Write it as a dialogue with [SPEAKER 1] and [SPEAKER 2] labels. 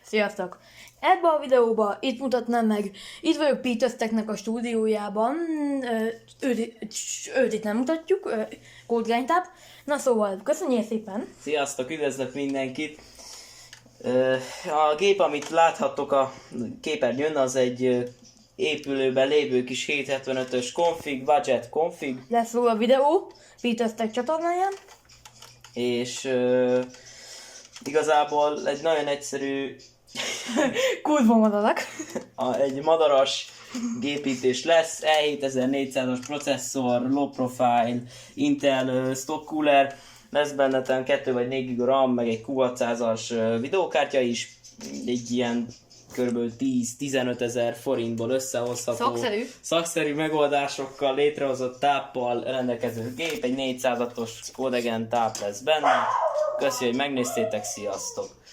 [SPEAKER 1] Sziasztok! Ebben a videóban itt mutatnám meg, itt vagyok Petersteknek a stúdiójában, őt itt nem mutatjuk, Kódlánytáp. Na szóval, köszönjél szépen!
[SPEAKER 2] Sziasztok, üdvözlök mindenkit! A gép, amit láthattok a képernyőn, az egy épülőben lévő kis 775-ös config, budget config.
[SPEAKER 1] Lesz róla videó, Peterstek csatornáján.
[SPEAKER 2] És igazából egy nagyon egyszerű,
[SPEAKER 1] Kurva madarak.
[SPEAKER 2] egy madaras gépítés lesz, E7400-as processzor, low profile, Intel stock cooler, lesz benne 2 vagy 4 GB RAM, meg egy Q600-as videókártya is, egy ilyen kb. 10-15 ezer forintból összehozható, szakszerű megoldásokkal létrehozott táppal rendelkező gép, egy 400-as Codegen táp lesz benne. Köszi, hogy megnéztétek, sziasztok!